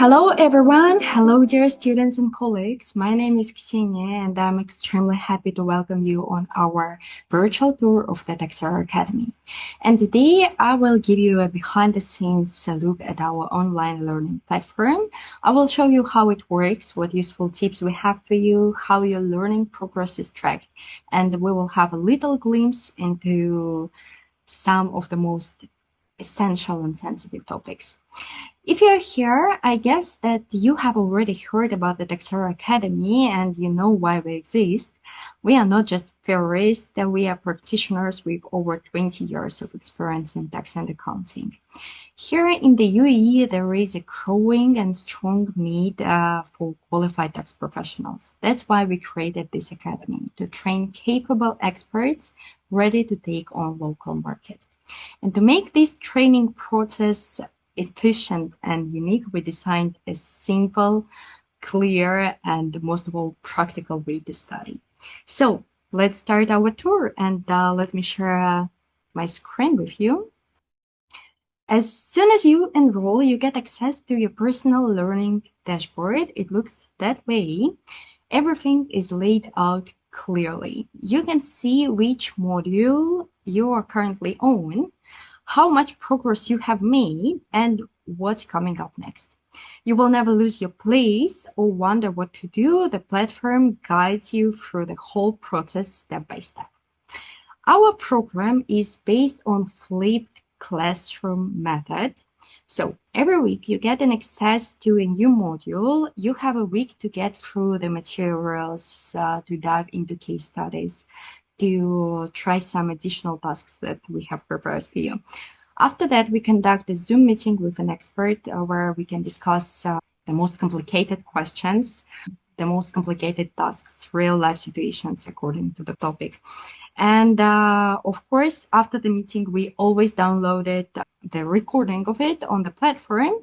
Hello everyone, hello dear students and colleagues. My name is Ksenia and I'm extremely happy to welcome you on our virtual tour of the Taxera Academy. And today I will give you a behind the scenes look at our online learning platform. I will show you how it works, what useful tips we have for you, how your learning progress is tracked, and we will have a little glimpse into some of the most essential and sensitive topics. If you're here, I guess that you have already heard about the Taxera Academy and you know why we exist. We are not just theorists, we are practitioners with over 20 years of experience in tax and accounting. Here in the UAE, there is a growing and strong need for qualified tax professionals. That's why we created this academy, to train capable experts ready to take on local market. And to make this training process efficient and unique, we designed a simple, clear, and most of all, practical way to study. So let's start our tour and let me share my screen with you. As soon as you enroll, you get access to your personal learning dashboard. It looks that way. Everything is laid out clearly. You can see which module you are currently on, how much progress you have made, and what's coming up next. You will never lose your place or wonder what to do. The platform guides you through the whole process step by step. Our program is based on flipped classroom method. So every week you get an access to a new module. You have a week to get through the materials, to dive into case studies, to try some additional tasks that we have prepared for you. After that, we conduct a Zoom meeting with an expert where we can discuss the most complicated questions, the most complicated tasks, real life situations according to the topic. And of course, after the meeting, we always downloaded the recording of it on the platform,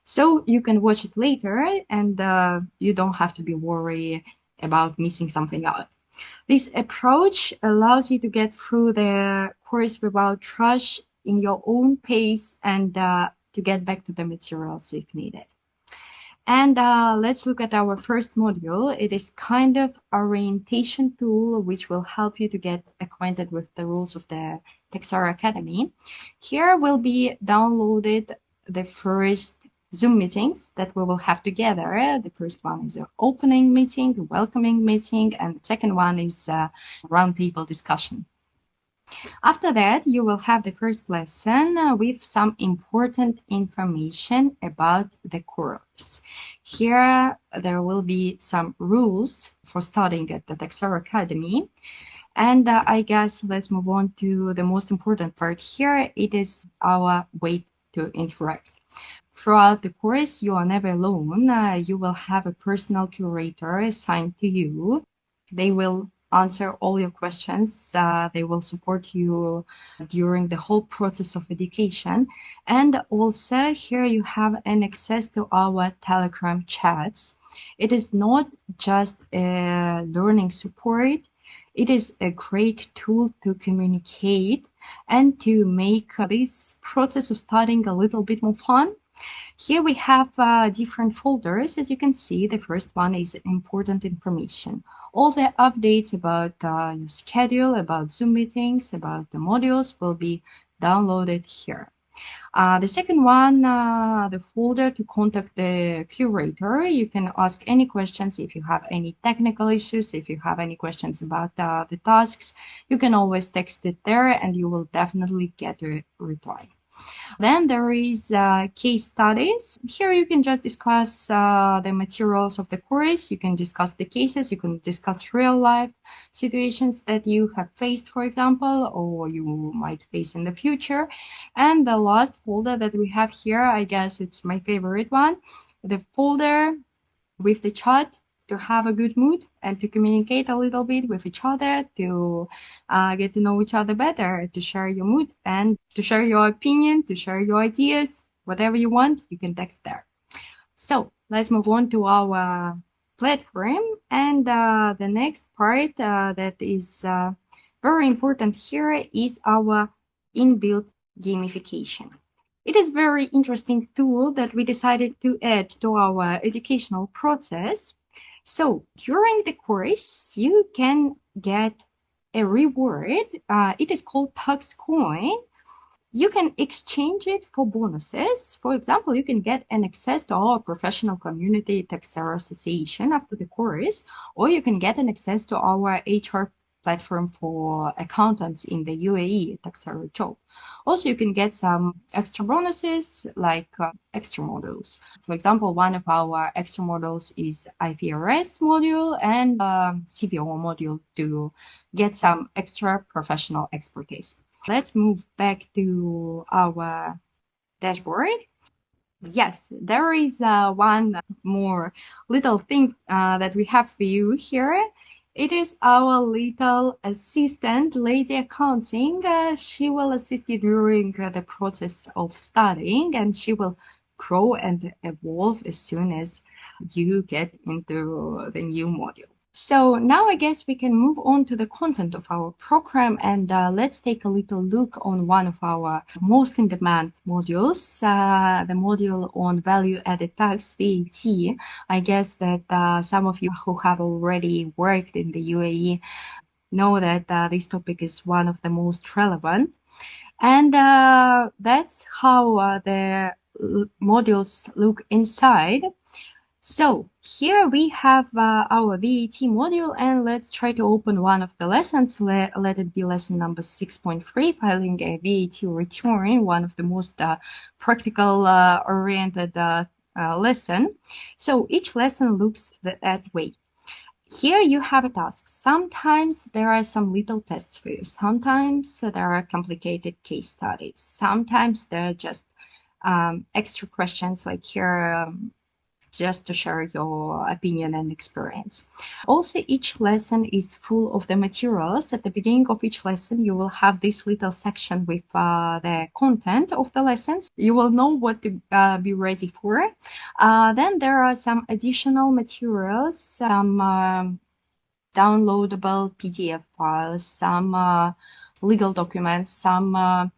so you can watch it later and you don't have to be worried about missing something out. This approach allows you to get through the course without rush, in your own pace, and to get back to the materials if needed. And let's look at our first module. It is kind of orientation tool, which will help you to get acquainted with the rules of the Taxera Academy. Here will be downloaded the first Zoom meetings that we will have together. The first one is an opening meeting, a welcoming meeting, and the second one is a roundtable discussion. After that, you will have the first lesson with some important information about the course. Here, there will be some rules for studying at the Taxera Academy. And I guess let's move on to the most important part here. It is our way to interact. Throughout the course, you are never alone. You will have a personal curator assigned to you. They will answer all your questions. They will support you during the whole process of education. And also here you have an access to our Telegram chats. It is not just a learning support. It is a great tool to communicate and to make this process of studying a little bit more fun. Here we have different folders. As you can see, the first one is important information. All the updates about your schedule, about Zoom meetings, about the modules will be downloaded here. The second one, the folder to contact the curator. You can ask any questions if you have any technical issues, if you have any questions about the tasks, you can always text it there and you will definitely get a reply. Then there is case studies. Here you can just discuss the materials of the course. You can discuss the cases. You can discuss real life situations that you have faced, for example, or you might face in the future. And the last folder that we have here, I guess it's my favorite one, the folder with the chat, to have a good mood and to communicate a little bit with each other, to get to know each other better, to share your mood and to share your opinion, to share your ideas, whatever you want, you can text there. So let's move on to our platform. And the next part that is very important here is our inbuilt gamification. It is very interesting tool that we decided to add to our educational process. So during the course, you can get a reward. It is called Tax Coin. You can exchange it for bonuses. For example, you can get an access to our professional community Taxera Association after the course, or you can get an access to our HR platform for accountants in the UAE, Taxera Job. Also, you can get some extra bonuses like extra modules. For example, one of our extra modules is IFRS module and CVO module to get some extra professional expertise. Let's move back to our dashboard. Yes, there is one more little thing that we have for you here. It is our little assistant, Lady Accounting. She will assist you during the process of studying, and she will grow and evolve as soon as you get into the new module. So now I guess we can move on to the content of our program, and let's take a little look on one of our most in-demand modules, the module on value-added tax, VAT. I guess that some of you who have already worked in the UAE know that this topic is one of the most relevant. And that's how the modules look inside. So here we have our VAT module, and let's try to open one of the lessons. Let it be lesson number 6.3, filing a VAT return, one of the most practical oriented lesson. So each lesson looks that way. Here you have a task. Sometimes there are some little tests for you. Sometimes there are complicated case studies. Sometimes there are just extra questions like here, just to share your opinion and experience. Also, each lesson is full of the materials. At the beginning of each lesson, you will have this little section with the content of the lessons. You will know what to be ready for. Then there are some additional materials, some downloadable PDF files, some legal documents, some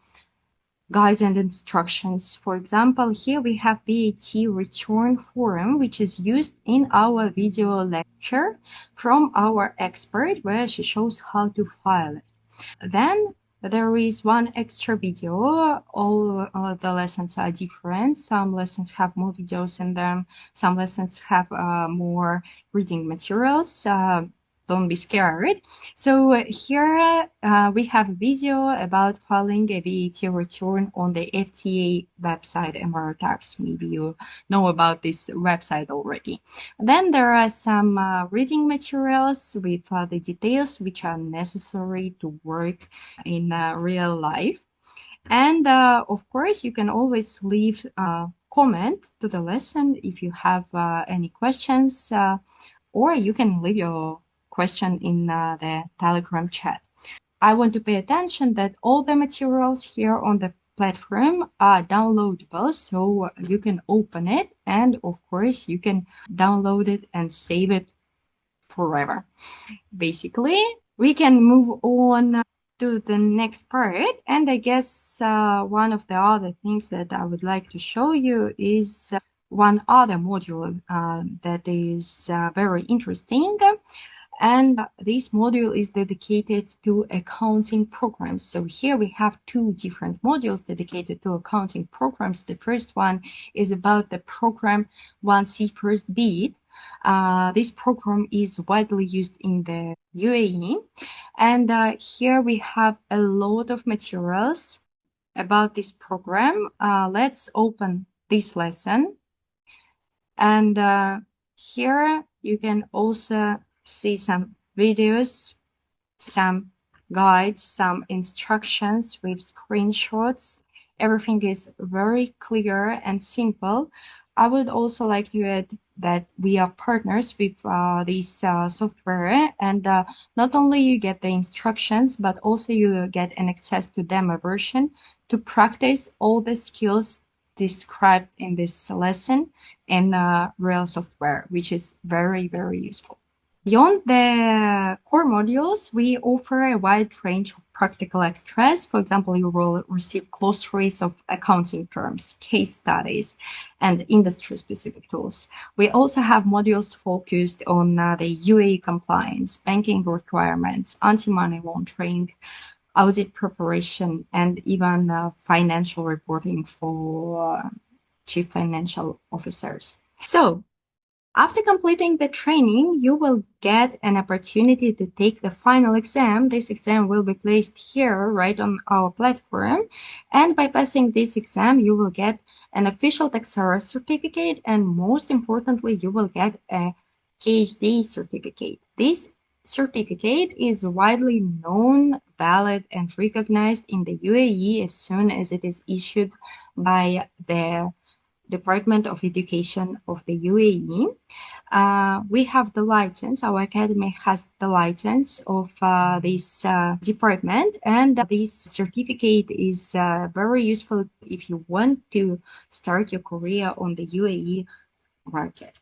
guides and instructions. For example, here we have VAT return form, which is used in our video lecture from our expert, where she shows how to file it. Then there is one extra video. All the lessons are different. Some lessons have more videos in them. Some lessons have more reading materials. Don't be scared. So here we have a video about filing a VAT return on the FTA website, Tax. Maybe you know about this website already. Then there are some reading materials with the details which are necessary to work in real life. And of course, you can always leave a comment to the lesson if you have any questions, or you can leave your question in the Telegram chat. I want to pay attention that all the materials here on the platform are downloadable, so you can open it, and of course you can download it and save it forever. Basically, we can move on to the next part, and I guess one of the other things that I would like to show you is one other module that is very interesting. And this module is dedicated to accounting programs. So here we have two different modules dedicated to accounting programs. The first one is about the program 1C First Bid. This program is widely used in the UAE. And here we have a lot of materials about this program. Let's open this lesson. And here you can also see some videos, some guides, some instructions with screenshots. Everything is very clear and simple. I would also like to add that we are partners with this software, and not only you get the instructions, but also you get an access to demo version to practice all the skills described in this lesson in real software, which is very, very useful. Beyond the core modules, we offer a wide range of practical extras. For example, you will receive glossaries of accounting terms, case studies, and industry-specific tools. We also have modules focused on the UAE compliance, banking requirements, anti-money laundering, audit preparation, and even financial reporting for chief financial officers. So, after completing the training, you will get an opportunity to take the final exam. This exam will be placed here, right on our platform. And by passing this exam, you will get an official Taxera certificate. And most importantly, you will get a PhD certificate. This certificate is widely known, valid, and recognized in the UAE as soon as it is issued by the Department of Education of the UAE. We have the license, our academy has the license of this department, and this certificate is very useful if you want to start your career on the UAE market.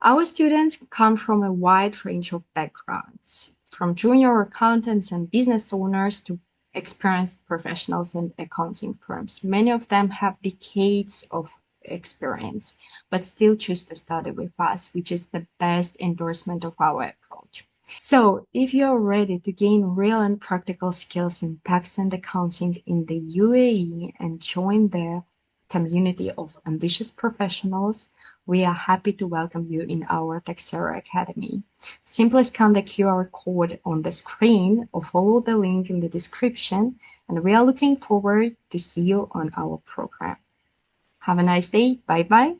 Our students come from a wide range of backgrounds, from junior accountants and business owners to experienced professionals and accounting firms. Many of them have decades of experience, but still choose to study with us, which is the best endorsement of our approach. So, if you're ready to gain real and practical skills in tax and accounting in the UAE and join the community of ambitious professionals, we are happy to welcome you in our Taxera Academy. Simply scan the QR code on the screen or follow the link in the description, and we are looking forward to see you on our program. Have a nice day. Bye bye.